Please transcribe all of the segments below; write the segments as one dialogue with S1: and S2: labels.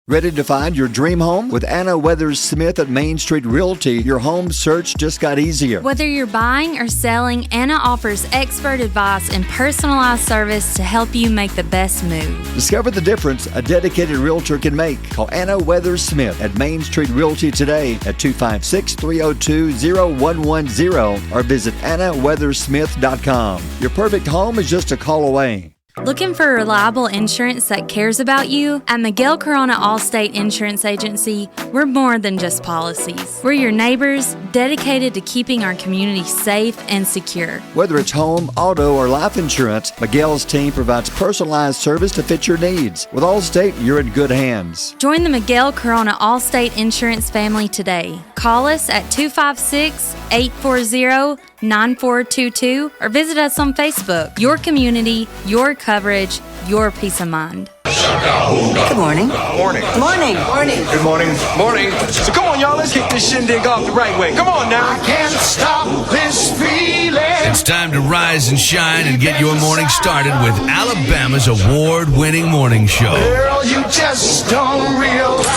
S1: Ready to find your dream home? With Anna Weathers Smith at Main Street Realty, your home search just got easier.
S2: Whether you're buying or selling, Anna offers expert advice and personalized service to help you make the best move.
S1: Discover the difference a dedicated realtor can make. Call Anna Weathers Smith at Main Street Realty today at 256-302-0110 or visit AnnaWeathersSmith.com. Your perfect home is just a call away.
S2: Looking for reliable insurance that cares about you? At Miguel Corona Allstate Insurance Agency, we're more than just policies. We're your neighbors, dedicated to keeping our community safe and secure.
S1: Whether it's home, auto, or life insurance, Miguel's team provides personalized service to fit your needs. With Allstate, you're in good hands.
S2: Join the Miguel Corona Allstate Insurance family today. Call us at 256-840-9422 or visit us on Facebook. Your community, your coverage, your peace of mind.
S3: Good morning.
S4: Morning.
S3: Morning.
S4: Morning. Good morning. Morning. So come on, y'all. Let's kick this shindig off the right way. Come on now. I can't stop this feeling.
S5: It's time to rise and shine and get your morning started with Alabama's award-winning morning show.
S4: Girl, you just don't realize.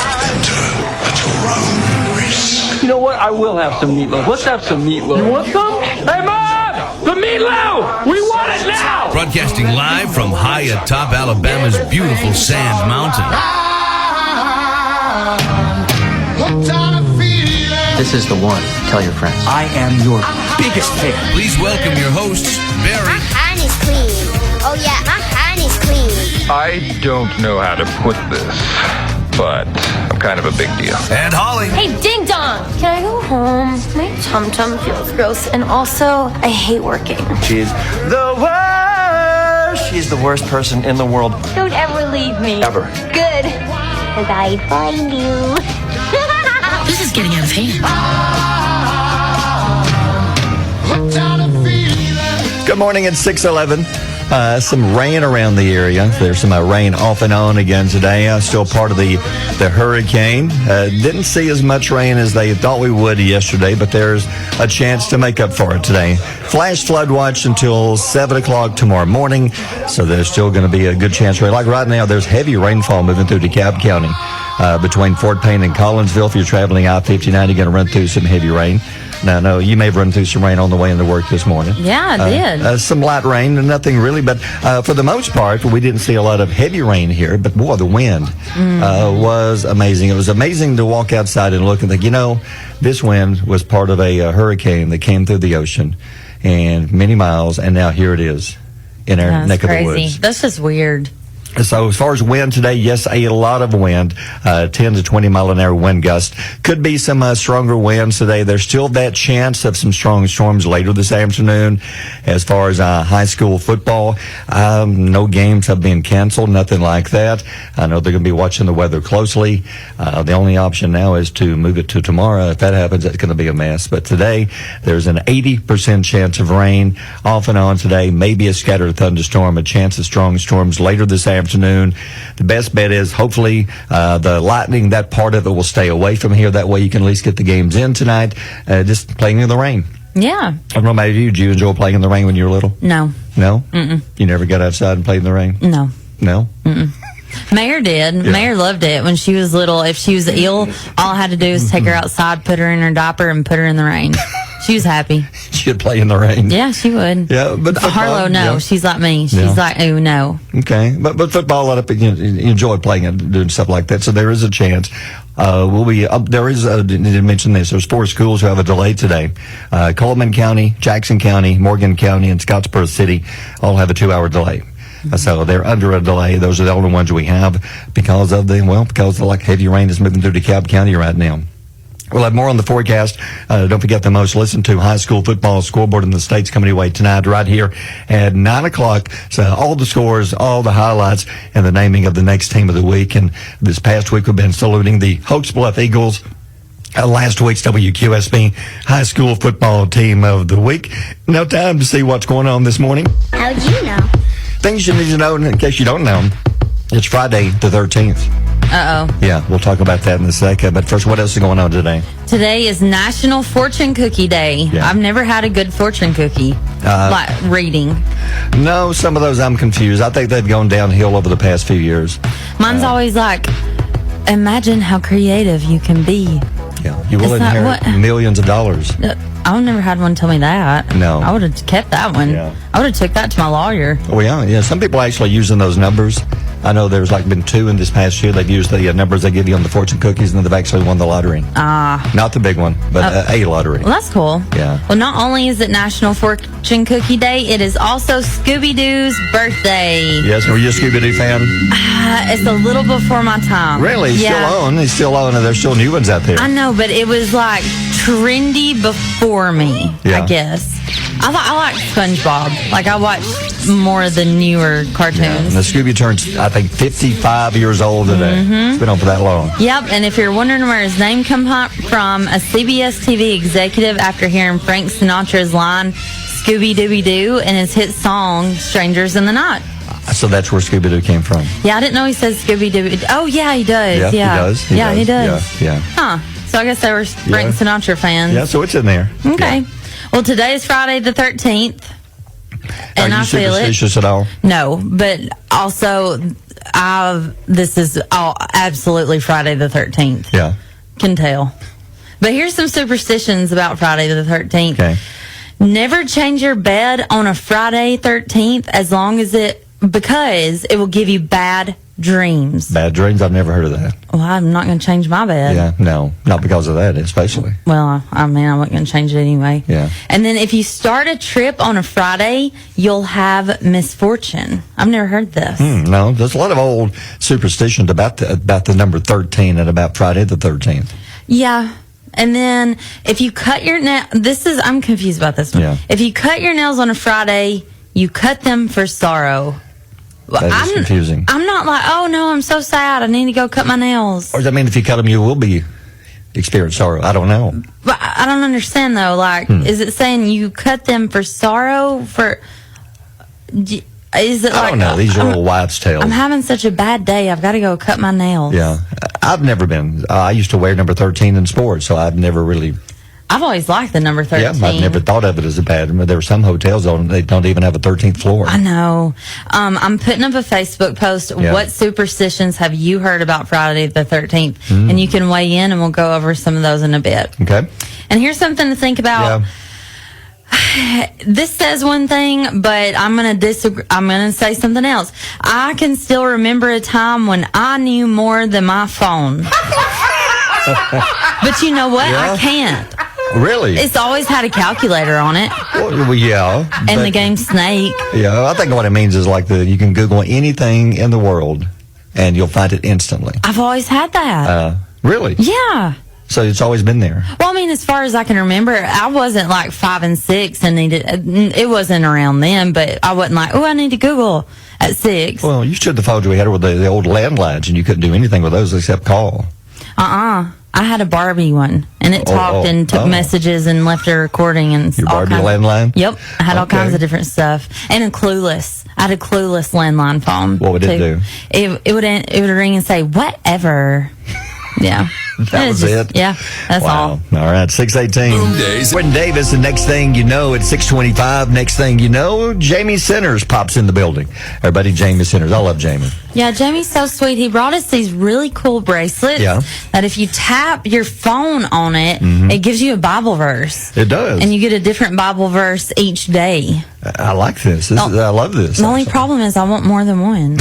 S6: You know what? I will have some meatloaf. Let's have some meatloaf. You want some? Hey, Mom! The meatloaf! We want it now!
S5: Broadcasting live from high atop Alabama's beautiful Sand Mountain.
S7: This is the one. Tell your friends.
S6: I am your biggest fan.
S5: Please welcome your hosts, Barry.
S8: My hand is clean. Oh yeah, my hand is clean.
S9: I don't know how to put this, but I'm kind of a big deal.
S5: And Holly.
S10: Hey, Ding Dong! Can I go home? My tum-tum feels gross, and also, I hate working.
S7: She's the worst. She's the worst person in the world.
S10: Don't ever leave me.
S7: Ever.
S10: Good. Because I find you.
S11: This is getting out of hand.
S1: Good morning at 6:11. Some rain around the area. There's some rain off and on again today. Still part of the hurricane. Didn't see as much rain as they thought we would yesterday, but there's a chance to make up for it today. Flash flood watch until 7 o'clock tomorrow morning, so there's still going to be a good chance for it. Like right now, there's heavy rainfall moving through DeKalb County. Between Fort Payne and Collinsville, if you're traveling I-59, you're going to run through some heavy rain. Now, I know you may have run through some rain on the way into work this morning.
S2: Yeah, I did.
S1: Some light rain, nothing really, but for the most part, we didn't see a lot of heavy rain here. But boy, the wind was amazing. It was amazing to walk outside and look and think, this wind was part of a hurricane that came through the ocean and many miles, and now here it is in our neck of the woods.
S2: That's just weird.
S1: So as far as wind today, yes, a lot of wind, 10 to 20 mile an hour wind gust. Could be some stronger winds today. There's still that chance of some strong storms later this afternoon. As far as high school football, no games have been canceled, nothing like that. I know they're going to be watching the weather closely. The only option now is to move it to tomorrow. If that happens, it's going to be a mess. But today, there's an 80% chance of rain off and on today, maybe a scattered thunderstorm, a chance of strong storms later this afternoon. The best bet is hopefully the lightning, that part of it will stay away from here. That way you can at least get the games in tonight, just playing in the rain.
S2: Yeah.
S1: I don't know about you. Did you enjoy playing in the rain when you were little?
S2: No.
S1: No?
S2: Mm-mm.
S1: You never got outside and played in the rain?
S2: No.
S1: No?
S2: Mm-mm. Mayor did. Yeah. Mayor loved it when she was little. If she was ill, all I had to do was take her outside, put her in her diaper, and put her in the rain. She was happy.
S1: She'd play in the rain.
S2: Yeah, she would.
S1: Yeah, but
S2: Harlow, no. Yeah. She's like me. She's like, oh, no.
S1: Okay, but football, a lot of people enjoy playing and doing stuff like that. So there is a chance. There is. Didn't mention this. There's 4 schools who have a delay today. Coleman County, Jackson County, Morgan County, and Scottsboro City all have a 2-hour delay. So they're under a delay. Those are the only ones we have because of the heavy rain is moving through DeKalb County right now. We'll have more on the forecast. Don't forget the most listened to high school football scoreboard in the state's coming your way tonight right here at 9 o'clock. So all the scores, all the highlights, and the naming of the next team of the week. And this past week we've been saluting the Hoax Bluff Eagles. Last week's WQSB high school football team of the week. Now time to see what's going on this morning.
S8: How'd you know?
S1: Things you need to know in case you don't know. It's Friday the 13th.
S2: Uh-oh.
S1: Yeah, we'll talk about that in a second. But first, what else is going on today?
S2: Today is National Fortune Cookie Day. Yeah. I've never had a good fortune cookie. Like reading.
S1: No, some of those I'm confused. I think they've gone downhill over the past few years.
S2: Mine's always like imagine how creative you can be.
S1: Yeah, you will
S2: Is that
S1: inherit
S2: what-
S1: millions of dollars.
S2: I've never had one tell me that.
S1: No.
S2: I would have kept that one.
S1: Yeah.
S2: I would have took that to my lawyer.
S1: Oh, yeah. Some people actually using those numbers. I know there's been 2 in this past year. They've used the numbers they give you on the fortune cookies, and then they've actually won the lottery. Not the big one, but a lottery.
S2: Well, that's cool.
S1: Yeah.
S2: Well, not only is it National Fortune Cookie Day, it is also Scooby-Doo's birthday.
S1: Yes, were you a Scooby-Doo fan?
S2: It's a little before my time.
S1: Really? He's still on. He's still on, and there's still new ones out there.
S2: I know, but it was like trendy before me,
S1: Yeah.
S2: I guess. I like SpongeBob. Like, I watched more of the newer cartoons.
S1: And the Scooby turns, I think, 55 years old today. It's been on for that long.
S2: Yep, and if you're wondering where his name come from, a CBS TV executive, after hearing Frank Sinatra's line, Scooby-Dooby-Doo, and his hit song, Strangers in the Night.
S1: So that's where Scooby-Doo came from.
S2: Yeah, I didn't know he said Scooby-Doo. Oh, yeah, he does.
S1: Yeah, he does. He
S2: He does.
S1: Yeah.
S2: Huh. So I guess they were Frank Sinatra fans.
S1: Yeah, so it's in there.
S2: Okay.
S1: Yeah.
S2: Well, today is Friday the 13th. And
S1: Are you
S2: I feel it.
S1: superstitious at all?
S2: No, but also, this is absolutely Friday the 13th.
S1: Yeah.
S2: Can tell. But here's some superstitions about Friday the 13th.
S1: Okay.
S2: Never change your bed on a Friday 13th because it will give you bad dreams.
S1: Bad dreams? I've never heard of that.
S2: Well, I'm not going to change my bed.
S1: Yeah, no. Not because of that, especially.
S2: Well, I mean, I wasn't going to change it anyway.
S1: Yeah.
S2: And then if you start a trip on a Friday, you'll have misfortune. I've never heard this.
S1: No, there's a lot of old superstitions about the number 13 and about Friday the 13th.
S2: Yeah. And then if you cut your I'm confused about this one.
S1: Yeah.
S2: If you cut your nails on a Friday, you cut them for sorrow.
S1: That is confusing.
S2: I'm not like, oh no, I'm so sad, I need to go cut my nails.
S1: Or does that mean if you cut them, you will be experience sorrow? I don't know.
S2: But I don't understand though. Like, is it saying you cut them for sorrow? Is it like,
S1: I don't know. These are old wives' tales.
S2: I'm having such a bad day, I've got to go cut my nails.
S1: Yeah. I've never been. I used to wear number 13 in sports, so I've never really.
S2: I've always liked the number 13.
S1: Yeah, I've never thought of it as a bad. There are some hotels they don't even have a 13th floor.
S2: I know. I'm putting up a Facebook post.
S1: Yeah.
S2: What superstitions have you heard about Friday the 13th? And you can weigh in, and we'll go over some of those in a bit.
S1: Okay.
S2: And here's something to think about.
S1: Yeah.
S2: This says one thing, but I'm going to disagree. I'm going to say something else. I can still remember a time when I knew more than my phone. But you know what?
S1: Yeah.
S2: I can't.
S1: Really?
S2: It's always had a calculator on it.
S1: Well, yeah.
S2: And the game Snake.
S1: Yeah, I think what it means is like you can Google anything in the world, and you'll find it instantly.
S2: I've always had that.
S1: Really?
S2: Yeah.
S1: So it's always been there.
S2: Well, I mean, as far as I can remember, I wasn't like 5 and 6 and it wasn't around then, but I wasn't like, oh, I need to Google at 6.
S1: Well, you should the phones we had with the old landlines, and you couldn't do anything with those except call.
S2: I had a Barbie one, and it talked and took messages and left a recording and
S1: Your
S2: all
S1: Barbie
S2: kinds
S1: landline?
S2: Yep, I had all kinds of different stuff, and a Clueless. I had a Clueless landline phone.
S1: What would it do?
S2: It would ring and say whatever. Yeah.
S1: That was it?
S2: Yeah, that's all.
S1: All right, 6:18.
S5: Boom days.
S1: Quentin Davis, and next thing you know, at 6:25, next thing you know, Jamie Sinners pops in the building. Everybody, Jamie Sinners. I love Jamie.
S2: Yeah, Jamie's so sweet. He brought us these really cool bracelets that if you tap your phone on it, it gives you a Bible verse.
S1: It does.
S2: And you get a different Bible verse each day.
S1: I like this. I love this.
S2: The only problem is I want more than one.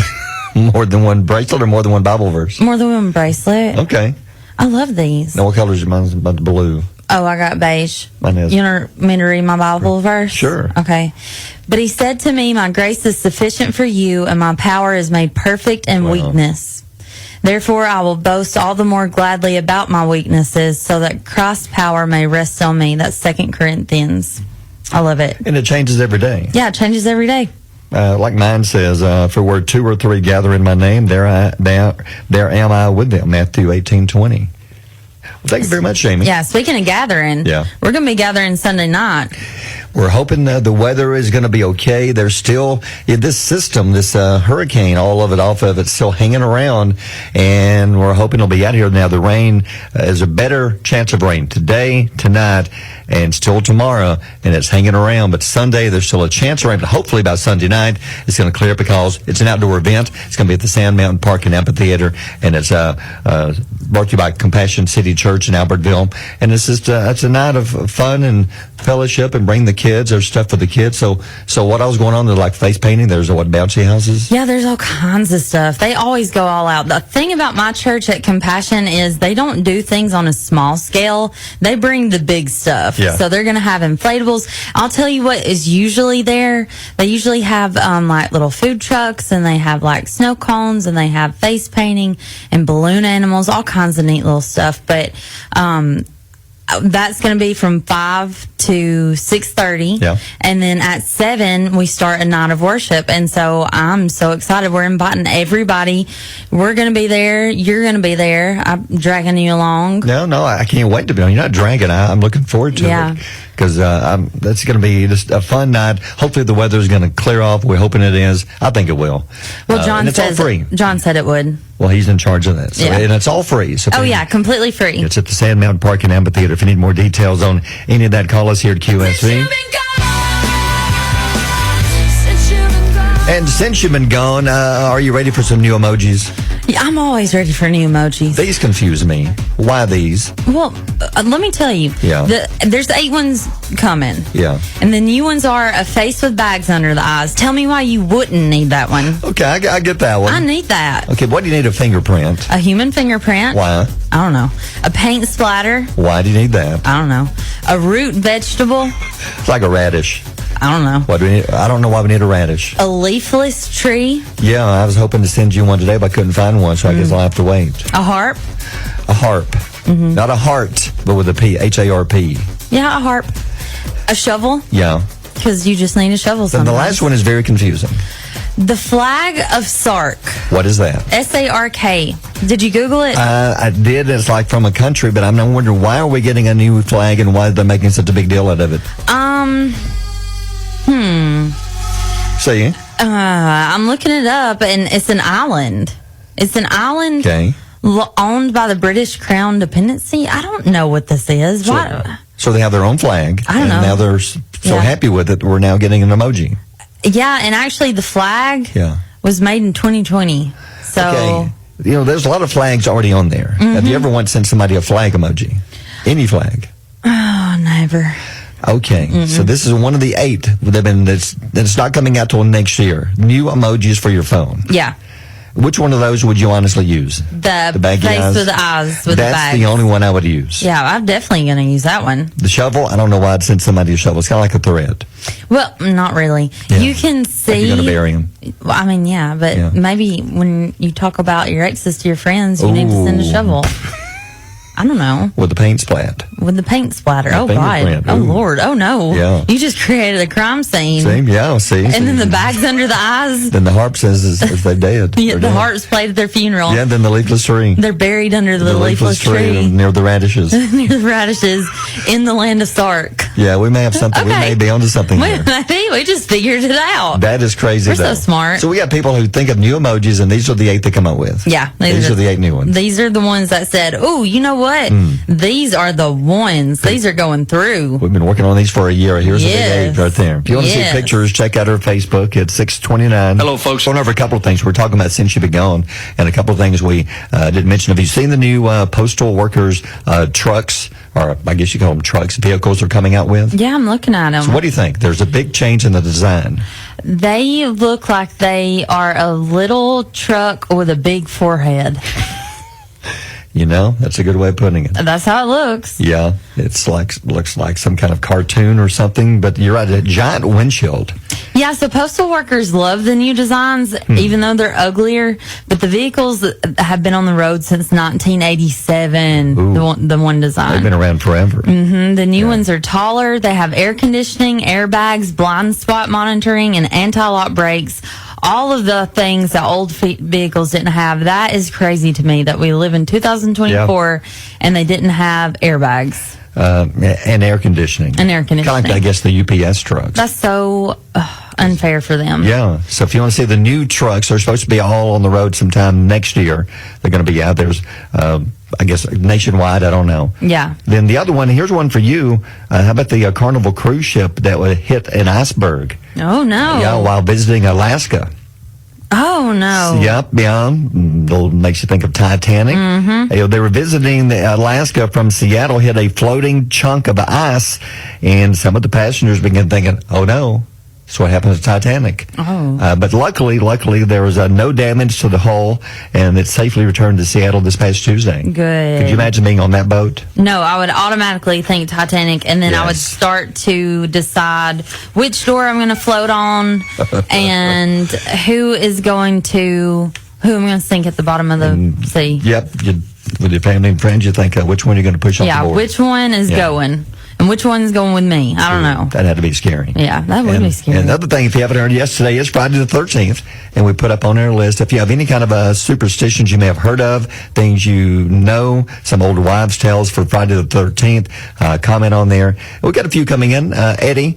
S1: More than one bracelet or more than one Bible verse?
S2: More than one bracelet.
S1: Okay.
S2: I love these.
S1: Now, what color is mine? About the blue.
S2: Oh, I got beige.
S1: Mine is.
S2: You want me to read my Bible verse?
S1: Sure.
S2: Okay. But he said to me, my grace is sufficient for you, and my power is made perfect in weakness. Therefore, I will boast all the more gladly about my weaknesses, so that Christ's power may rest on me. That's 2 Corinthians. I love it.
S1: And it changes every day.
S2: Yeah, it changes every day.
S1: Like mine says, for where 2 or 3 gather in my name, there am I with them. Matthew 18:20. Well, thank you very much, Jamie.
S2: Yeah, speaking of gathering, we're going to be gathering Sunday night.
S1: We're hoping the weather is going to be okay. There's still this system, this hurricane, all of it off of it's still hanging around, and we're hoping it'll be out here. Now, the rain is a better chance of rain today, tonight. and still tomorrow, and it's hanging around. But Sunday, there's still a chance around. But hopefully by Sunday night, it's going to clear up because it's an outdoor event. It's going to be at the Sand Mountain Park and Amphitheater, and it's brought to you by Compassion City Church in Albertville. And it's just it's a night of fun and fellowship, and bring the kids. There's stuff for the kids. So what else going on? There's like face painting. There's bouncy houses.
S3: Yeah, there's all kinds of stuff. They always go all out. The thing about my church at Compassion is they don't do things on a small scale. They bring the big stuff.
S1: Yeah.
S3: So they're going to have inflatables. I'll tell you what is usually there. They usually have like little food trucks, and they have like snow cones, and they have face painting and balloon animals, all kinds of neat little stuff. But that's going to be from 5 to 6:30.
S1: Yeah.
S3: And then at 7, we start a night of worship. And so I'm so excited. We're inviting everybody. We're going to be there. You're going to be there. I'm dragging you along.
S1: No, I can't wait to be on. You're not dragging. I'm looking forward to it. Because that's going to be just a fun night. Hopefully the weather is going to clear off. We're hoping it is. I think it will.
S3: Well, John
S1: and it's all free.
S3: John said it would.
S1: Well, he's in charge of that. So,
S3: Yeah.
S1: And it's all free. So
S3: Completely free.
S1: It's at the Sand Mountain Park and Amphitheater. If you need more details on any of that, call us here at QSV. And since you've been gone, are you ready for some new emojis?
S3: Yeah, I'm always ready for new emojis.
S1: These confuse me. Why these?
S3: Well, let me tell you.
S1: Yeah.
S3: There's 8 ones coming.
S1: Yeah.
S3: And the new ones are a face with bags under the eyes. Tell me why you wouldn't need that one.
S1: Okay, I get that one.
S3: I need that.
S1: Okay, what do you need a fingerprint?
S3: A human fingerprint.
S1: Why?
S3: I don't know. A paint splatter.
S1: Why do you need that?
S3: I don't know. A root vegetable.
S1: It's like a radish.
S3: I don't know.
S1: What do we need? I don't know why we need a radish.
S3: A leafless tree.
S1: Yeah, I was hoping to send you one today, but I couldn't find one, so I guess I'll have to wait.
S3: A harp.
S1: A harp. Not a heart, but with a P. H-A-R-P.
S3: Yeah, a harp. A shovel.
S1: Yeah.
S3: Because you just need a shovel
S1: Then
S3: sometimes.
S1: the last one is very confusing.
S3: The flag of Sark.
S1: What is that?
S3: S-A-R-K. Did you Google it?
S1: I did. It's like from a country, but I'm not wondering why are we getting a new flag and why are they making such a big deal out of it? See?
S3: I'm looking it up, and it's an island. It's an island owned by the British Crown Dependency. I don't know what this is.
S1: So they have their own flag.
S3: I don't know.
S1: And now they're so happy with it, we're now getting an emoji.
S3: Yeah, and actually the flag was made in 2020. So,
S1: okay. You know, there's a lot of flags already on there. Have you ever once sent somebody a flag emoji? Any flag?
S3: Oh, never.
S1: Okay, so this is one of the 8 that's not coming out till next year. New emojis for your phone.
S3: Yeah.
S1: Which one of those would you honestly use?
S3: The
S1: baggy
S3: face
S1: eyes?
S3: with the eyes with
S1: That's
S3: the bags.
S1: the only one I would use.
S3: Yeah, I'm definitely going to use that one.
S1: The shovel, I don't know why I'd send somebody a shovel. It's kind of like a thread.
S3: Well, not really.
S1: Yeah.
S3: You can see.
S1: Like you're going to bury them.
S3: Well, I mean, yeah, but maybe when you talk about your exes to your friends, you need to send a shovel. I don't know.
S1: With the paint splat.
S3: With the paint splatter. Oh,
S1: fingerprint.
S3: God. Oh, Lord. Oh, no.
S1: Yeah.
S3: You just created a crime scene.
S1: See?
S3: And then the bags under the eyes.
S1: Then the harp says as they're dead.
S3: Yeah, the harps played at their funeral.
S1: Yeah, then the leafless tree.
S3: They're buried under the leafless tree.
S1: Near the radishes.
S3: Near the radishes in the land of Sark.
S1: Yeah, we may have something. We may be onto something here.
S3: Maybe we just figured it out.
S1: That is crazy.
S3: We're so smart.
S1: So we got people who think of new emojis, and these are the 8 they come up with.
S3: Yeah.
S1: These are the 8 new ones.
S3: These are the ones that said, oh, you know what? These are the ones. These are going through.
S1: We've been working on these for a year. Here's the big 8 right there. If you want to see pictures, check out our Facebook at 629.
S4: Hello, folks.
S1: Going over a couple of things. We're talking about since you've been gone, and a couple of things we didn't mention. Have you seen the new postal workers trucks, or I guess you call them trucks, vehicles they're coming out with?
S3: Yeah, I'm looking at them.
S1: So what do you think? There's a big change in the design.
S3: They look like they are a little truck with a big forehead.
S1: You know, that's a good way of putting it.
S3: That's how it looks.
S1: Yeah, looks like some kind of cartoon or something, but you're right, a giant windshield.
S3: Yeah, so postal workers love the new designs, even though they're uglier. But the vehicles have been on the road since 1987, the one design.
S1: They've been around forever.
S3: The new ones are taller. They have air conditioning, airbags, blind spot monitoring, and anti-lock brakes. All of the things that old vehicles didn't have. That is crazy to me that we live in 2024 and they didn't have airbags.
S1: And air conditioning.
S3: And air conditioning.
S1: Kind of like, I guess, the UPS trucks.
S3: That's so... unfair for them.
S1: Yeah. So if you want to see the new trucks, they're supposed to be all on the road sometime next year. They're going to be out there, I guess, nationwide. I don't know.
S3: Yeah.
S1: Then the other one, here's one for you. How about the Carnival cruise ship that would hit an iceberg?
S3: Oh, no.
S1: Yeah, while visiting Alaska.
S3: Oh, no.
S1: Yep, yeah. Makes you think of Titanic. Mm-hmm. They were visiting Alaska from Seattle, hit a floating chunk of ice, and some of the passengers began thinking, oh, no. That's what happened to Titanic.
S3: Oh.
S1: But luckily, there was no damage to the hull, and it safely returned to Seattle this past Tuesday.
S3: Good.
S1: Could you imagine being on that boat?
S3: No, I would automatically think Titanic, and then I would start to decide which door I'm going to float on and who I'm going to sink at the bottom of the sea.
S1: Yep. With your family and friends, you think, which one you're going to push off the board?
S3: Yeah, which one is going? And which one's going with me? I don't know.
S1: That had to be scary.
S3: Yeah, that would be scary.
S1: And another thing, if you haven't heard, yesterday is Friday the 13th, and we put up on our list, if you have any kind of superstitions you may have heard of, things you know, some old wives' tales for Friday the 13th, comment on there. We've got a few coming in. Eddie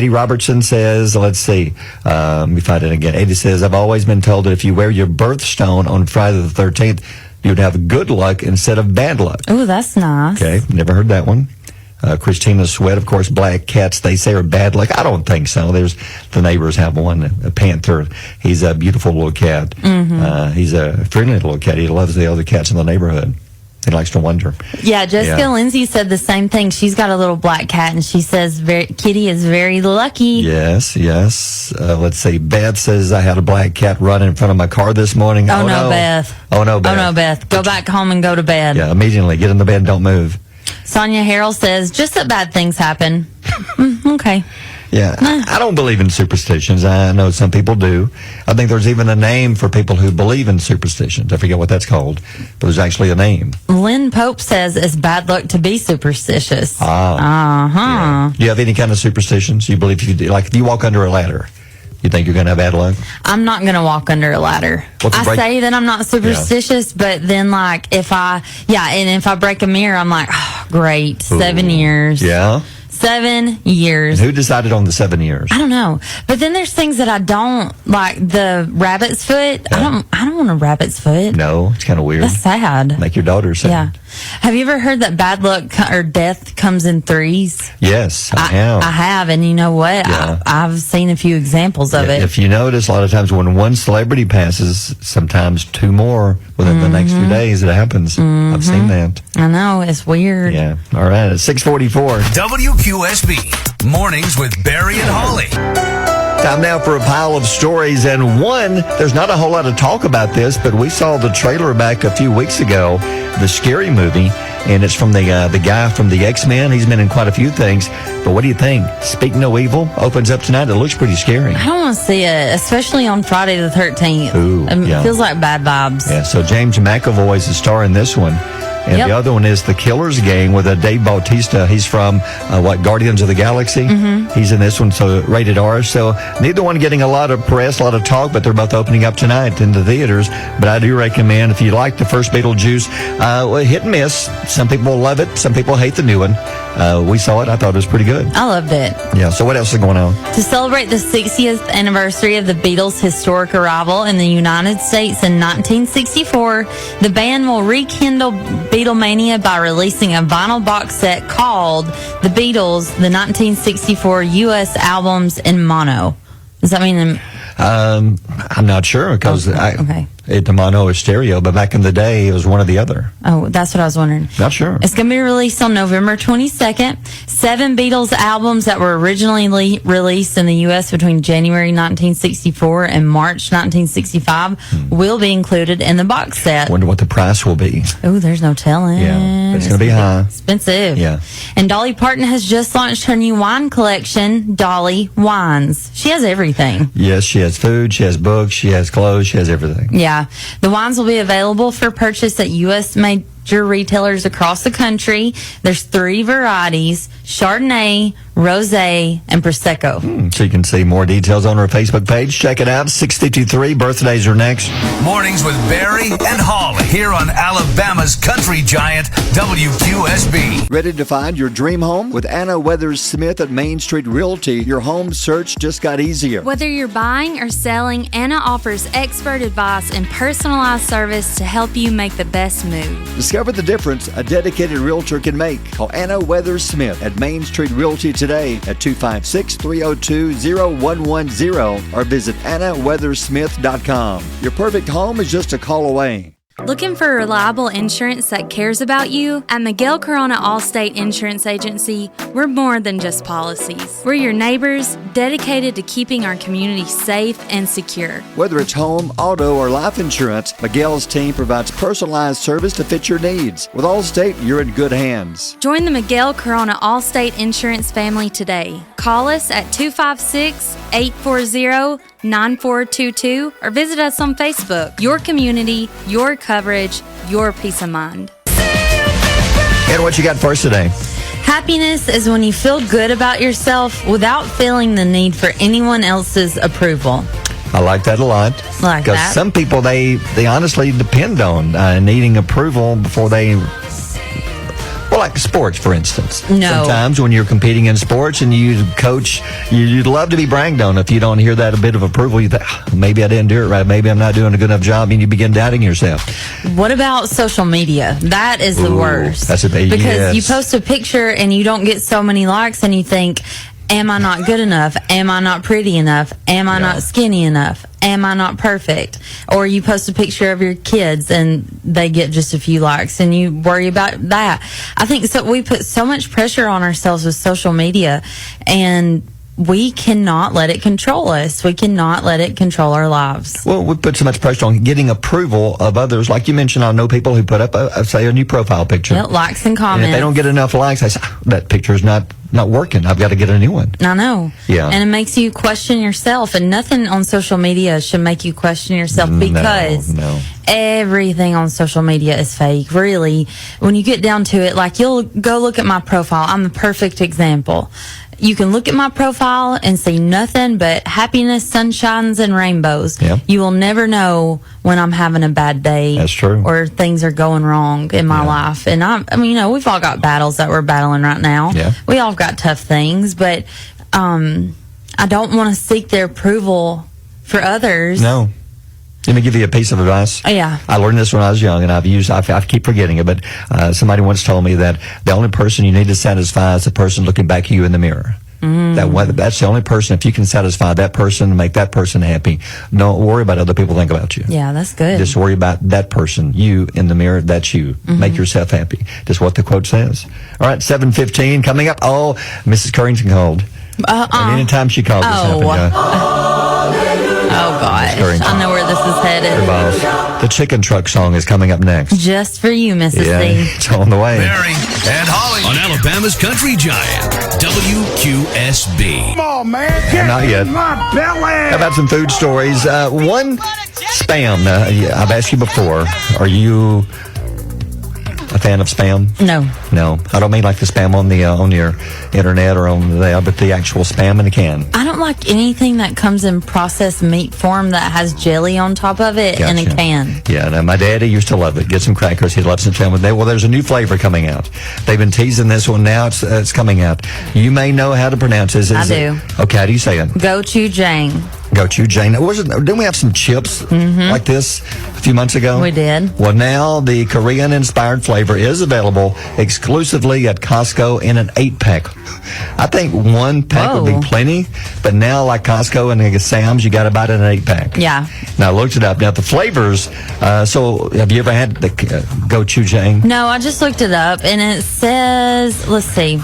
S1: Robertson says, let's see, let me find it again. Eddie says, I've always been told that if you wear your birthstone on Friday the 13th, you would have good luck instead of bad luck.
S3: Oh, that's nice.
S1: Okay, never heard that one. Christina Sweat, of course, black cats, they say are bad luck. I don't think so. The neighbors have one, a panther. He's a beautiful little cat. Mm-hmm. He's a friendly little cat. He loves the other cats in the neighborhood. He likes to wander.
S3: Yeah, Jessica Lindsay said the same thing. She's got a little black cat, and she says Kitty is very lucky.
S1: Yes. Let's see. Beth says, I had a black cat run in front of my car this morning.
S3: Oh, no, Beth.
S1: Oh, no,
S3: Beth. Go back home and go to bed.
S1: Yeah, immediately. Get in the bed and don't move.
S3: Sonia Harrell says, just that bad things happen. Okay.
S1: Yeah, I don't believe in superstitions. I know some people do. I think there's even a name for people who believe in superstitions. I forget what that's called, but there's actually a name.
S3: Lynn Pope says it's bad luck to be superstitious.
S1: Yeah. Do you have any kind of superstitions? You believe if you walk under a ladder, you think you're going to have bad luck?
S3: I'm not going to walk under a ladder. I say that I'm not superstitious, but then if I break a mirror, I'm like, oh, great, 7 years.
S1: Yeah.
S3: 7 years.
S1: And who decided on the 7 years?
S3: I don't know. But then there's things that I don't like. The rabbit's foot. Yeah. I don't want a rabbit's foot.
S1: No, it's kind of weird.
S3: That's sad.
S1: Make your daughter sad.
S3: Yeah. Have you ever heard that bad luck or death comes in threes?
S1: Yes, I have.
S3: I have, and you know what?
S1: Yeah.
S3: I've seen a few examples of it.
S1: If you notice, a lot of times when one celebrity passes, sometimes two more within the next few days, it happens. Mm-hmm. I've seen that.
S3: I know. It's weird.
S1: Yeah. All right. At 6:44.
S5: WQSB. Mornings with Barry and Holly.
S1: Time now for a pile of stories, and one, there's not a whole lot of talk about this, but we saw the trailer back a few weeks ago, the Scary Movie, and it's from the guy from the X-Men. He's been in quite a few things, but what do you think? Speak No Evil opens up tonight. It looks pretty scary.
S3: I don't want to see it, especially on Friday the 13th.
S1: Ooh,
S3: It feels like bad vibes.
S1: Yeah, so James McAvoy is the star in this one. And the other one is The Killer's Gang with Dave Bautista. He's from, Guardians of the Galaxy? Mm-hmm. He's in this one, so rated R. So neither one getting a lot of press, a lot of talk, but they're both opening up tonight in the theaters. But I do recommend, if you like the first Beetlejuice, hit and miss. Some people love it. Some people hate the new one. We saw it. I thought it was pretty good.
S3: I loved it.
S1: Yeah, so what else is going on?
S3: To celebrate the 60th anniversary of the Beatles' historic arrival in the United States in 1964, the band will rekindle Beatlemania by releasing a vinyl box set called The Beatles, the 1964 U.S. albums in mono. Does that mean...
S1: I'm not sure, because the mono is stereo, but back in the day, it was one or the other.
S3: Oh, that's what I was wondering.
S1: Not sure.
S3: It's going to be released on November 22nd. 7 Beatles albums that were originally released in the U.S. between January 1964 and March 1965 will be included in the box set.
S1: Wonder what the price will be.
S3: Oh, there's no telling.
S1: Yeah, it's going to be high.
S3: Expensive.
S1: Yeah.
S3: And Dolly Parton has just launched her new wine collection, Dolly Wines. She has everything.
S1: Yes, she has food, she has books, she has clothes, she has everything.
S3: Yeah. The wines will be available for purchase at U.S. major retailers across the country. There's 3 varieties. Chardonnay, Rosé, and Prosecco.
S1: So you can see more details on our Facebook page. Check it out. 653 birthdays are next.
S5: Mornings with Barry and Holly here on Alabama's country giant WQSB.
S12: Ready to find your dream home? With Anna Weathers Smith at Main Street Realty, your home search just got easier.
S2: Whether you're buying or selling, Anna offers expert advice and personalized service to help you make the best move.
S12: Discover the difference a dedicated realtor can make. Call Anna Weathers Smith at Main Street Realty today at 256-302-0110 or visit AnnaWeathersmith.com. Your perfect home is just a call away.
S2: Looking for reliable insurance that cares about you? At Miguel Corona Allstate Insurance Agency, we're more than just policies. We're your neighbors, dedicated to keeping our community safe and secure.
S12: Whether it's home, auto, or life insurance, Miguel's team provides personalized service to fit your needs. With Allstate, you're in good hands.
S2: Join the Miguel Corona Allstate Insurance family today. Call us at 256-840-9422 or visit us on Facebook. Your community, your coverage, your peace of mind.
S1: And what you got for us today?
S3: Happiness is when you feel good about yourself without feeling the need for anyone else's approval.
S1: I like that a lot.
S3: Like
S1: because
S3: that.
S1: some people, they honestly depend on needing approval before they... Well, like sports, for instance.
S3: No.
S1: Sometimes when you're competing in sports and you coach, you'd love to be bragged on. If you don't hear that a bit of approval, you think, maybe I didn't do it right. Maybe I'm not doing a good enough job. And you begin doubting yourself.
S3: What about social media? That is the worst.
S1: That's a big
S3: Because you post a picture and you don't get so many likes and you think, am I not good enough? Am I not pretty enough? Am I not skinny enough? Am I not perfect? Or you post a picture of your kids and they get just a few likes and you worry about that. I think so. We put so much pressure on ourselves with social media and we cannot let it control us. We cannot let it control our lives.
S1: Well, we put so much pressure on getting approval of others. Like you mentioned, I know people who put up, say, a new profile picture.
S3: Yep, likes and comments.
S1: And if they don't get enough likes, I say, that picture's not working. I've got to get a new one.
S3: I know.
S1: Yeah.
S3: And it makes you question yourself. And nothing on social media should make you question yourself because everything on social media is fake. Really, when you get down to it, like you'll go look at my profile. I'm the perfect example. You can look at my profile and see nothing but happiness, sunshines, and rainbows.
S1: Yep.
S3: You will never know when I'm having a bad day.
S1: That's true.
S3: Or things are going wrong in my life. And I mean, we've all got battles that we're battling right now.
S1: Yeah.
S3: We all got tough things, but I don't want to seek their approval for others.
S1: No. Let me give you a piece of advice.
S3: Oh, yeah.
S1: I learned this when I was young, and I keep forgetting it, but somebody once told me that the only person you need to satisfy is the person looking back at you in the mirror. That's the only person. If you can satisfy that person, make that person happy, don't worry about other people think about you.
S3: Yeah, that's good.
S1: Just worry about that person, you in the mirror. That's you. Make yourself happy. That's what the quote says. All right, 7:15 coming up. Oh, Mrs. Currington called. And anytime she calls, this happens.
S3: Oh, gosh. I know where this is headed.
S1: The chicken truck song is coming up next.
S3: Just for you, Mrs.
S1: Yeah,
S3: C.
S1: it's on the way.
S5: Barry and Holly on Alabama's country giant WQSB.
S4: Come on, man.
S1: Not yet.
S4: My belly.
S1: How about some food stories? One, spam. I've asked you before. Are you a fan of spam?
S3: No.
S1: No. I don't mean like the spam on your internet or on there, but the actual spam in a can.
S3: I don't like anything that comes in processed meat form that has jelly on top of it in a can.
S1: Yeah, no, my daddy used to love it. Get some crackers. He loves some spam. Well, there's a new flavor coming out. They've been teasing this one. Now it's coming out. You may know how to pronounce this.
S3: I do.
S1: Okay, how do you say it?
S3: Gochujang.
S1: Gochujang. Didn't we have some chips like this a few months ago?
S3: We did.
S1: Well, now the Korean-inspired flavor is available exclusively at Costco in an 8-pack. I think 1 pack would be plenty, but now like Costco and Sam's, you got to buy it in an 8-pack.
S3: Yeah.
S1: Now I looked it up. Now the flavors. So have you ever had the gochujang?
S3: No, I just looked it up and it says. Let's see.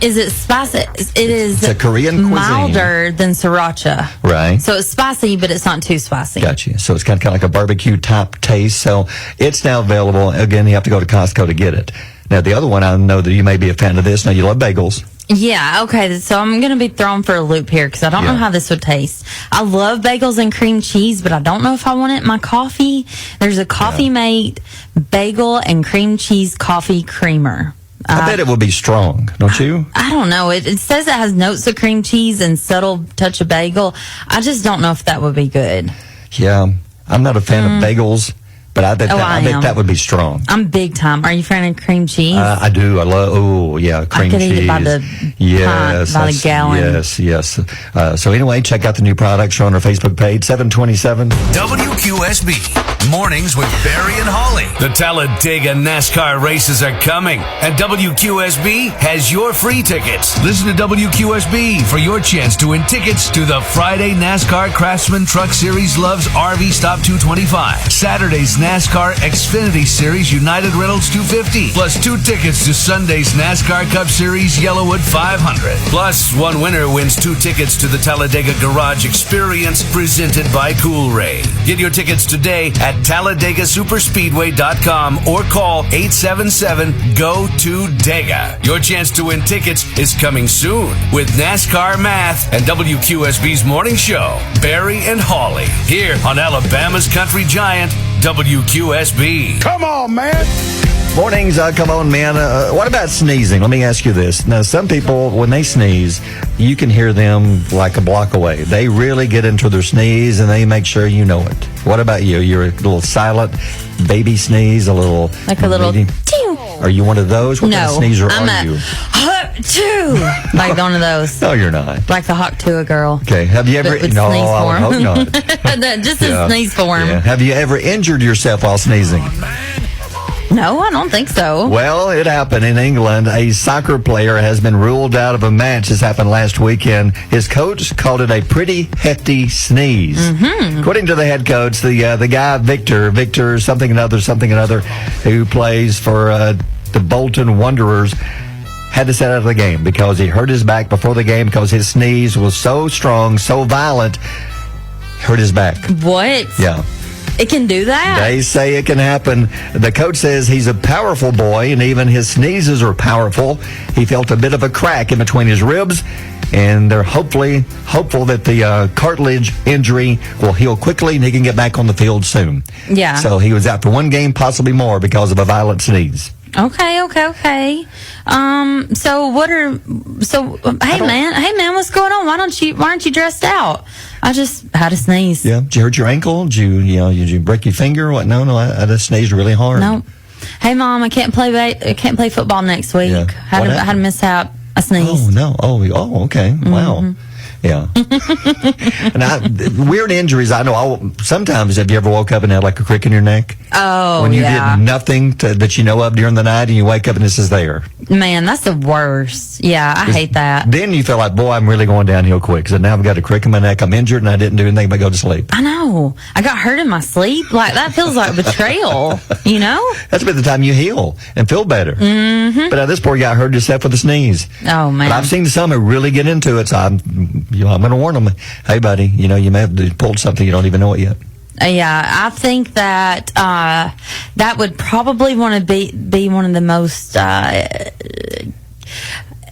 S3: Is it spicy? It's
S1: a Korean cuisine.
S3: Milder than sriracha.
S1: Right.
S3: So it's spicy, but it's not too spicy.
S1: Gotcha. So it's kind of like a barbecue type taste. So it's now available. Again, you have to go to Costco to get it. Now, the other one, I know that you may be a fan of this. Now, you love bagels.
S3: Yeah, okay. So I'm going to be thrown for a loop here because I don't know how this would taste. I love bagels and cream cheese, but I don't know if I want it in my coffee. There's a Coffee Mate bagel and cream cheese coffee creamer.
S1: I bet it would be strong, don't you?
S3: I don't know. It says it has notes of cream cheese and subtle touch of bagel. I just don't know if that would be good.
S1: Yeah, I'm not a fan of bagels, but I bet that would be strong.
S3: I'm big time. Are you a fan of cream cheese?
S1: I do. I love. Oh, yeah, cream
S3: I could
S1: cheese.
S3: eat it by the pint, by the gallon.
S1: Yes. So anyway, check out the new products on our Facebook page. 727
S5: WQSB. Mornings with Barry and Holly. The Talladega NASCAR races are coming, and WQSB has your free tickets. Listen to WQSB for your chance to win tickets to the Friday NASCAR Craftsman Truck Series Loves RV Stop 225, Saturday's NASCAR Xfinity Series United Reynolds 250, plus 2 tickets to Sunday's NASCAR Cup Series Yellowwood 500. Plus, one winner wins 2 tickets to the Talladega Garage Experience presented by Cool Ray. Get your tickets today at TalladagaSuperspeedway.com or call 877-GO-TO-DEGA. Your chance to win tickets is coming soon with NASCAR Math and WQSB's morning show, Barry and Holly, here on Alabama's Country Giant, WQSB.
S4: Come on, man.
S1: Mornings, come on, man. What about sneezing? Let me ask you this. Now, some people, when they sneeze, you can hear them like a block away. They really get into their sneeze, and they make sure you know it. What about you? You're a little silent baby sneeze, a little...
S3: Like a little...
S1: Tew. Are you one of those? What kind of sneezer are you?
S3: Hot like one of those.
S1: No, you're not.
S3: Like the Hot Tua girl.
S1: Okay. Have you ever... No, I would hope not.
S3: Just a sneeze form.
S1: Yeah. Have you ever injured yourself while sneezing?
S3: No, I don't think so.
S1: Well, it happened in England. A soccer player has been ruled out of a match. This happened last weekend. His coach called it a pretty hefty sneeze. Mm-hmm. According to the head coach, the guy, Victor something another, who plays for the Bolton Wanderers, had to sit out of the game because he hurt his back before the game because his sneeze was so strong, so violent, hurt his back.
S3: What?
S1: Yeah.
S3: It can do that?
S1: They say it can happen. The coach says he's a powerful boy, and even his sneezes are powerful. He felt a bit of a crack in between his ribs, and they're hopeful that the cartilage injury will heal quickly and he can get back on the field soon.
S3: Yeah.
S1: So he was out for 1 game, possibly more, because of a violent sneeze.
S3: Okay. Hey man, what's going on? Why aren't you dressed out? I just had a sneeze.
S1: Yeah. Did you hurt your ankle? Did you break your finger? What? No, I just sneezed really hard.
S3: No. Hey mom, I can't play football next week.
S1: Yeah.
S3: Had a mishap. I sneezed.
S1: Oh no. Oh, okay. Mm-hmm. Wow. Yeah. And weird injuries, I know. Sometimes, have you ever woke up and had like a crick in your neck?
S3: Oh,
S1: when you did nothing that you know of during the night, and you wake up and this is there.
S3: Man, that's the worst. Yeah, I hate that.
S1: Then you feel like, boy, I'm really going downhill quick because now I've got a crick in my neck. I'm injured and I didn't do anything but go to sleep.
S3: I know. I got hurt in my sleep. Like, that feels like betrayal, you know?
S1: That's about the time you heal and feel better. Mm-hmm. But this poor guy hurt himself with a sneeze.
S3: Oh, man.
S1: But I've seen some who really get into it, so I'm going to warn them. Hey, buddy, you may have pulled something you don't even know it yet.
S3: Yeah, I think that that would probably want to be one of the most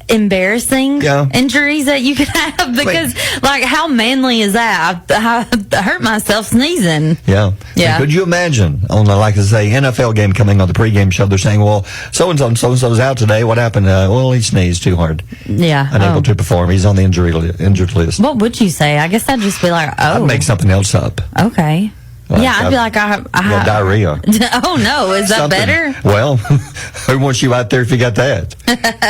S3: embarrassing injuries that you could have because, like, how manly is that? I hurt myself sneezing.
S1: Yeah. Could you imagine on the, like I say, NFL game coming on the pregame show? They're saying, well, so-and-so's out today. What happened? Well, he sneezed too hard.
S3: Yeah.
S1: Unable to perform. He's on the injured list.
S3: What would you say? I guess I'd just be like,
S1: I'd make something else up.
S3: Okay. I'd be like, I
S1: got diarrhea.
S3: Oh, no. Is that better?
S1: Well, who wants you out there if you got that?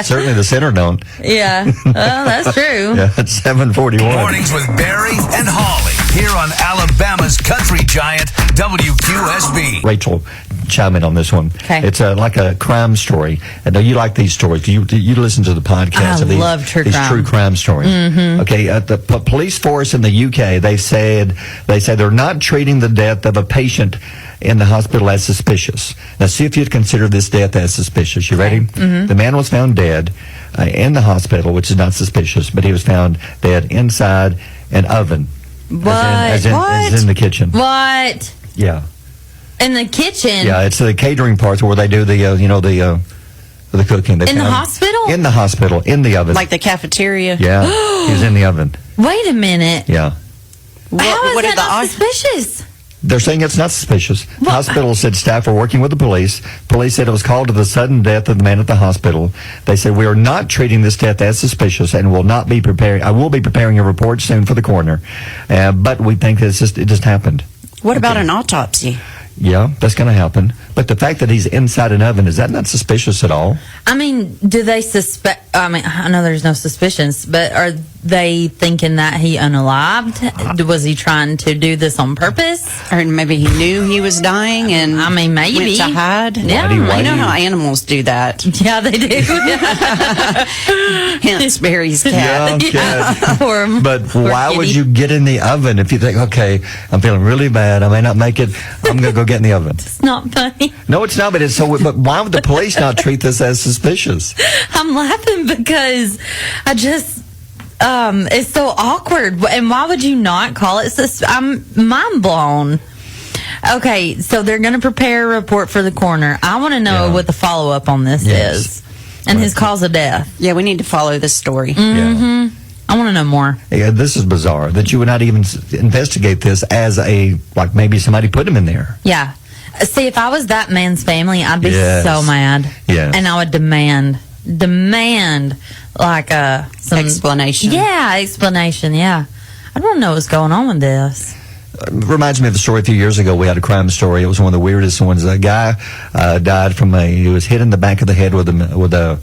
S1: Certainly the center don't.
S3: Yeah. Oh, that's true.
S1: Yeah, it's 7:41.
S5: Mornings with Barry and Holly here on Alabama's Country Giant, WQSB.
S1: Rachel, chime in on this one.
S3: Okay.
S1: It's like a crime story. I know you like these stories. You listen to the podcast of
S3: love true
S1: these
S3: crime.
S1: true crime stories.
S3: Mm-hmm.
S1: Okay, the police force in the UK, they say they're not treating the death of a patient in the hospital as suspicious. Now, see if you'd consider this death as suspicious. You ready?
S3: Mm-hmm.
S1: The man was found dead in the hospital, which is not suspicious, but he was found dead inside an oven.
S3: What?
S1: As in the kitchen.
S3: What?
S1: Yeah.
S3: In the kitchen?
S1: Yeah, it's the catering parts where they do the cooking.
S3: In the hospital?
S1: In the hospital, in the oven.
S13: Like the cafeteria?
S1: Yeah, he was in the oven.
S3: Wait a minute.
S1: Yeah.
S3: How is that not suspicious?
S1: They're saying it's not suspicious. The hospital said staff were working with the police. Police said it was called to the sudden death of the man at the hospital. They said we are not treating this death as suspicious and will not be preparing. I will be preparing a report soon for the coroner, but we think that it just happened.
S13: What about an autopsy?
S1: Yeah, that's going to happen. But the fact that he's inside an oven, is that not suspicious at all?
S3: I mean, do they suspect? I mean, I know there's no suspicions, but are they thinking that he unalived? Was he trying to do this on purpose?
S13: Or maybe he knew he was dying and
S3: I mean, maybe
S13: went to hide?
S3: Yeah.
S13: I know how animals do that.
S3: Yeah, they do.
S13: Hence Barry's cat.
S3: Yeah.
S1: But why would you get in the oven if you think, okay, I'm feeling really bad, I may not make it, I'm going to go get in the oven?
S3: It's not funny.
S1: No, it's not, but it's so. But why would the police not treat this as suspicious?
S3: I'm laughing because I just, it's so awkward. And why would you not call it I'm mind blown. Okay, so they're going to prepare a report for the coroner. I want to know what the follow-up on this is. And his cause of death.
S13: Yeah, we need to follow this story.
S3: I want to know more.
S1: Yeah, this is bizarre that you would not even investigate this as like maybe somebody put him in there.
S3: Yeah. See, if I was that man's family, I'd be so mad.
S1: Yes.
S3: And I would demand like some
S13: explanation.
S3: Yeah, explanation. Yeah. I don't know what's going on with this.
S1: Reminds me of the story a few years ago. We had a crime story. It was one of the weirdest ones. A guy died from he was hit in the back of the head with a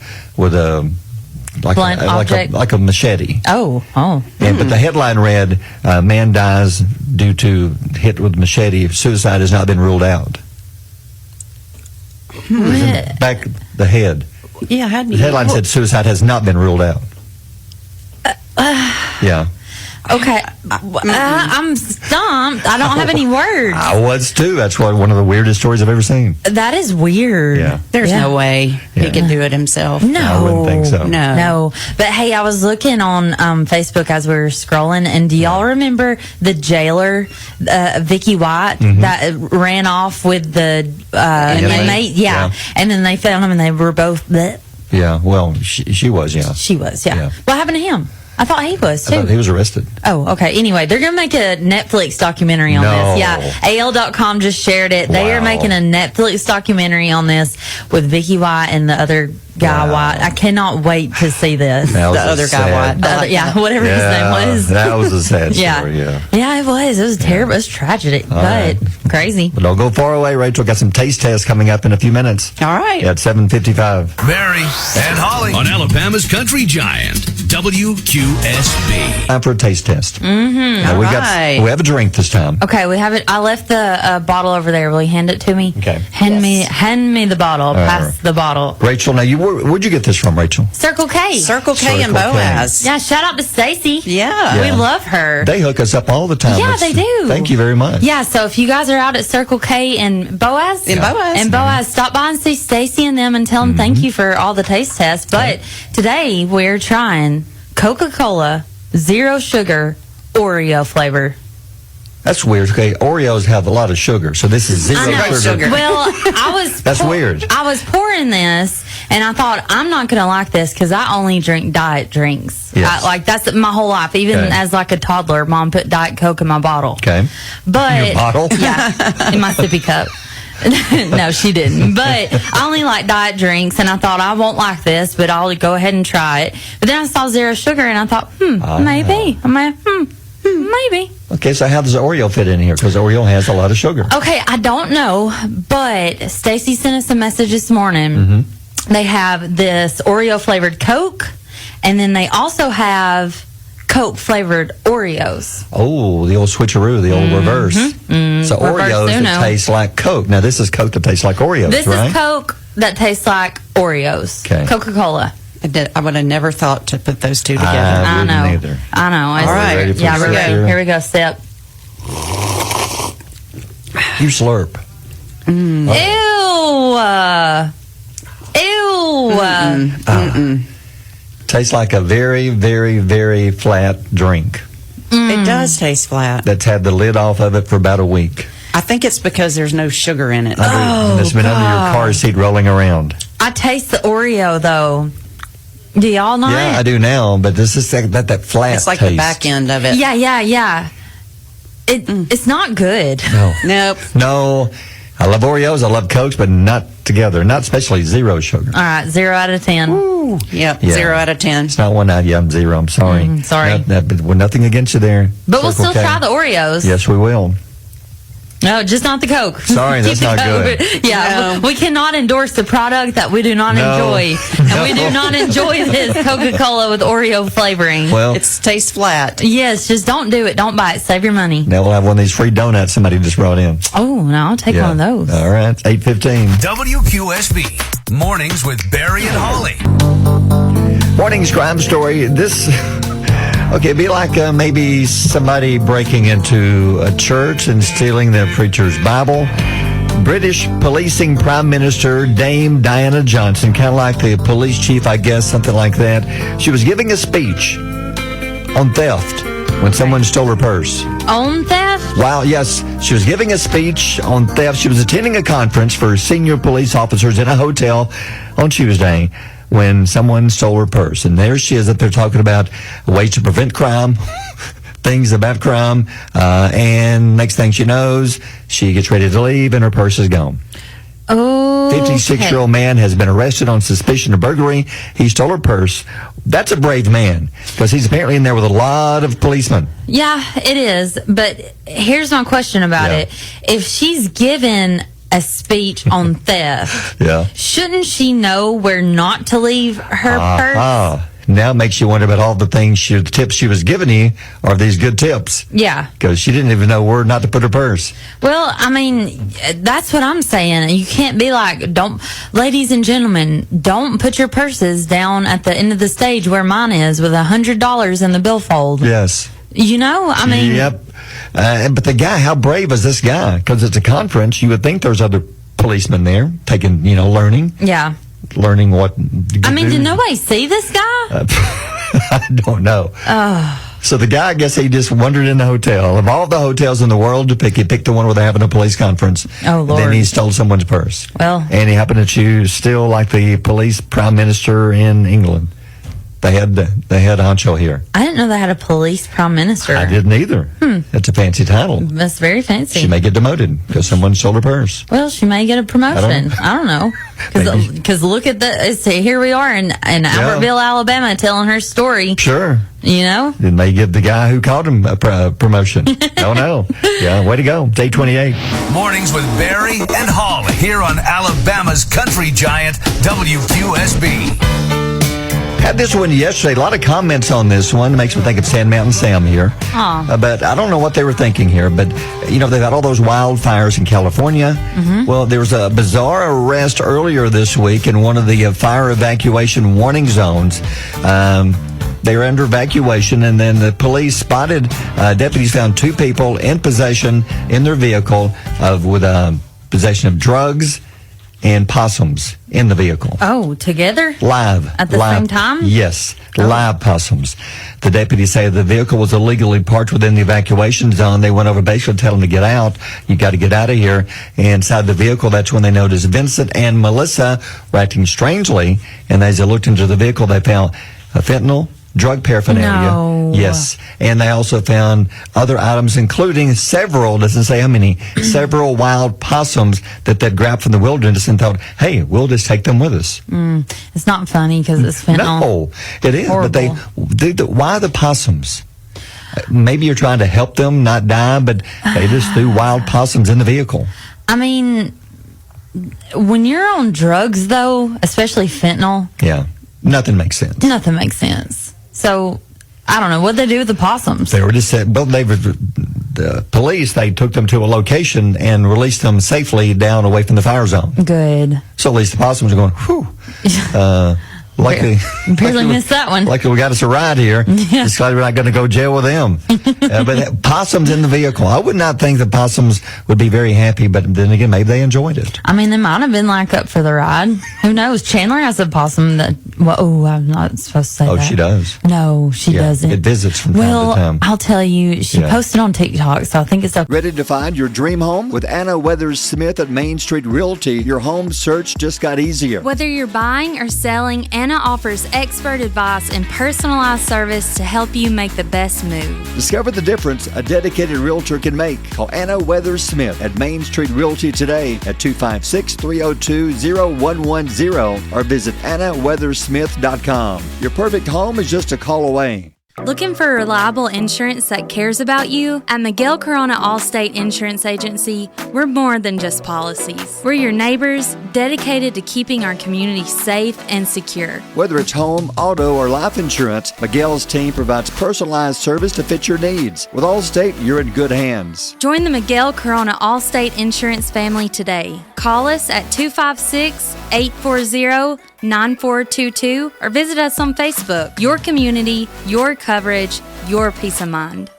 S1: like a machete.
S3: Oh.
S1: But the headline read, "Man dies due to hit with machete. Suicide has not been ruled out." Back the head.
S13: Yeah,
S1: the headline said suicide has not been ruled out. Yeah.
S3: Okay, I'm stumped. I don't have any words.
S1: I was too. That's one of the weirdest stories I've ever seen.
S3: That is weird.
S1: Yeah.
S13: There's no way he can do it himself.
S3: No,
S1: I wouldn't think so.
S3: No. But hey, I was looking on Facebook as we were scrolling, and do y'all remember the jailer, Vicky White, that ran off with the inmate? Yeah. And then they found him, and they were both.
S1: Yeah. Well, she was. Yeah.
S3: She was. Yeah. What happened to him? I thought he was too.
S1: I thought he was arrested.
S3: Oh, okay. Anyway, they're going to make a Netflix documentary on this. Yeah. AL.com just shared it. They are making a Netflix documentary on this with Vicky White and the other guy White. I cannot wait to see this.
S13: The other guy White.
S3: Whatever his name was.
S1: That was a sad story,
S3: Yeah, it was. It was terrible. It was tragic, but crazy.
S1: But don't go far away, Rachel. Got some taste tests coming up in a few minutes.
S13: All right.
S1: At 7:55.
S5: Barry and Holly on Alabama's Country Giant, WQSB.
S1: Time for a taste test.
S3: Mm-hmm.
S1: We have a drink this time.
S3: Okay, we have it. I left the bottle over there. Will you hand it to me?
S1: Okay.
S3: Hand me the bottle. Pass the bottle.
S1: Rachel, now where'd you get this from, Rachel?
S3: Circle K.
S13: Circle K and Boaz.
S3: Yeah, shout out to Stacy.
S13: Yeah.
S3: We love her.
S1: They hook us up all the time.
S3: Yeah, they do.
S1: Thank you very much.
S3: Yeah, so if you guys are out at Circle K and Boaz, stop by and see Stacy and them and tell them thank you for all the taste tests. But today we're trying Coca-Cola Zero Sugar Oreo flavor.
S1: That's weird. Okay, Oreos have a lot of sugar, so this is zero sugar.
S3: Well,
S1: That's weird.
S3: I was pouring this, and I thought I'm not going to like this because I only drink diet drinks.
S1: Yes.
S3: That's my whole life. Even as like a toddler, Mom put Diet Coke in my bottle.
S1: Okay.
S3: But
S1: your bottle?
S3: Yeah, in my sippy cup. No, she didn't. But I only like diet drinks, and I thought I won't like this, but I'll go ahead and try it. But then I saw zero sugar, and I thought, maybe. Maybe.
S1: Okay, so how does Oreo fit in here? Because Oreo has a lot of sugar.
S3: Okay, I don't know, but Stacy sent us a message this morning. They have this Oreo flavored Coke, and then they also have Coke flavored Oreos.
S1: Oh, the old switcheroo, the old reverse. So Oreos that taste like Coke. Now this is Coke that tastes like Oreos,
S3: This
S1: right?
S3: is Coke that tastes like Oreos.
S1: Okay.
S3: Coca-Cola.
S13: I would have never thought to put those two together.
S3: I know.
S1: Either.
S3: I know.
S13: All right.
S3: Yeah, here we go. Sip.
S1: You slurp.
S3: Ew.
S1: Tastes like a very, very, very flat drink.
S13: It does taste flat.
S1: That's had the lid off of it for about a week.
S13: I think it's because there's no sugar in it.
S1: And it's been under your car seat rolling around.
S3: I taste the Oreo, though. Do y'all know it?
S1: Yeah, I do now, but this is that flat
S13: It's like
S1: taste.
S13: the back end of it.
S3: Yeah. It's not good.
S1: No.
S13: Nope.
S1: No. I love Oreos. I love Cokes, but not together. Not especially zero sugar.
S3: All right, 0 out of 10.
S13: Yep.
S1: Yeah.
S13: 0 out of 10.
S1: It's not one out. Yeah, I'm 0. I'm sorry.
S3: Sorry.
S1: We're nothing against you there.
S3: But we'll
S1: Circle
S3: still
S1: K.
S3: try the Oreos.
S1: Yes, we will.
S3: No, just not the Coke.
S1: Sorry, that's
S3: Keep the
S1: not
S3: Coke.
S1: good.
S3: Yeah, we cannot endorse the product that we do not
S1: No.
S3: enjoy. And we do not enjoy this Coca-Cola with Oreo flavoring.
S1: Well,
S13: It tastes flat.
S3: Yes, just don't do it. Don't buy it. Save your money.
S1: now we'll have one of these free donuts somebody just brought in.
S3: Oh, no, I'll take one of those.
S1: All right, 8:15.
S5: WQSB Mornings with Barry and Holly.
S1: Morning's crime story. This, okay, it'd be like maybe somebody breaking into a church and stealing the preacher's Bible. British policing Prime Minister Dame Diana Johnson, kind of like the police chief, I guess, something like that. She was giving a speech on theft when someone stole her purse.
S3: On theft?
S1: Wow, yes. She was giving a speech on theft. She was attending a conference for senior police officers in a hotel on Tuesday when someone stole her purse. And there she is up there talking about ways to prevent crime, things about crime. And next thing she knows, she gets ready to leave and her purse is gone.
S3: Oh,
S1: 56-year-old man has been arrested on suspicion of burglary. He stole her purse. That's a brave man because he's apparently in there with a lot of policemen.
S3: Yeah, it is. But here's my question about it. If she's given a speech on theft, shouldn't she know where not to leave her purse?
S1: Now it makes you wonder about all the things, the tips she was giving you. Are these good tips?
S3: Yeah.
S1: Because she didn't even know where not to put her purse.
S3: Well, I mean, that's what I'm saying. You can't be like, ladies and gentlemen, don't put your purses down at the end of the stage where mine is with $100 in the billfold.
S1: Yes.
S3: You know, I mean.
S1: Yep. But the guy, how brave is this guy? Because it's a conference. You would think there's other policemen there taking, learning.
S3: Yeah.
S1: Learning what.
S3: I mean, did nobody see this guy?
S1: I don't know. So the guy, I guess he just wandered in the hotel. Of all the hotels in the world to pick, he picked the one where they're having a police conference.
S3: Oh, Lord.
S1: Then he stole someone's purse.
S3: Well.
S1: And he happened to choose still like the police prime minister in England. They had Honcho here.
S3: I didn't know they had a police prime minister.
S1: I didn't either. That's a fancy title.
S3: That's very fancy.
S1: She may get demoted because someone stole her purse.
S3: Well, she may get a promotion. I don't know. Because look at here we are in Albertville, Alabama, telling her story.
S1: Sure.
S3: You know?
S1: Then they give the guy who called him a promotion. Don't know. Yeah, way to go. Day 28.
S5: Mornings with Barry and Holly here on Alabama's country giant WQSB.
S1: Had this one yesterday. A lot of comments on this one. Makes me think of Sand Mountain Sam here. But I don't know what they were thinking here. But, they've had all those wildfires in California. Mm-hmm. Well, there was a bizarre arrest earlier this week in one of the fire evacuation warning zones. They were under evacuation, and then the police spotted, deputies found 2 people in possession in their vehicle with possession of drugs and possums in the vehicle.
S3: Oh, together?
S1: Live.
S3: At the same time?
S1: Yes, live possums. The deputies say the vehicle was illegally parked within the evacuation zone. They went over basically telling them to get out. You got to get out of here. And inside the vehicle, that's when they noticed Vincent and Melissa were acting strangely. And as they looked into the vehicle, they found fentanyl, drug paraphernalia.
S3: No.
S1: Yes. And they also found other items, including several, doesn't say how many, several wild possums that they'd grabbed from the wilderness and thought, hey, we'll just take them with us.
S3: It's not funny because it's fentanyl.
S1: No, it is.
S3: Horrible.
S1: But why the possums? Maybe you're trying to help them not die, but they just threw wild possums in the vehicle.
S3: I mean, when you're on drugs, though, especially fentanyl.
S1: Yeah. Nothing makes sense.
S3: Nothing makes sense. So, I don't know. What'd they do with the possums?
S1: They were just said, well, the police, they took them to a location and released them safely down away from the fire zone.
S3: Good.
S1: So at least the possums are going, whew.
S3: Barely missed that one.
S1: Luckily we got us a ride here.
S3: Yeah.
S1: It's glad we're not going to go to jail with them. But possums in the vehicle. I would not think the possums would be very happy, but then again, maybe they enjoyed it.
S3: I mean, they might have been like up for the ride. Who knows? Chandler has a possum that Well, oh, I'm not supposed to say that.
S1: Oh, she does.
S3: No, she doesn't.
S1: It visits from time
S3: Well,
S1: to time.
S3: I'll tell you, she posted on TikTok, so I think it's okay.
S12: Ready to find your dream home? With Anna Weathers Smith at Main Street Realty, your home search just got easier.
S2: Whether you're buying or selling, Anna offers expert advice and personalized service to help you make the best move.
S12: Discover the difference a dedicated realtor can make. Call Anna Weathers Smith at Main Street Realty today at 256-302-0110 or visit AnnaWeathersSmith.com. Your perfect home is just a call away.
S2: Looking for reliable insurance that cares about you? At Miguel Corona Allstate Insurance Agency, we're more than just policies. We're your neighbors, dedicated to keeping our community safe and secure.
S12: Whether it's home, auto, or life insurance, Miguel's team provides personalized service to fit your needs. With Allstate, you're in good hands.
S2: Join the Miguel Corona Allstate Insurance family today. Call us at 256-840-9422 or visit us on Facebook. Your community, your coverage, your peace of mind.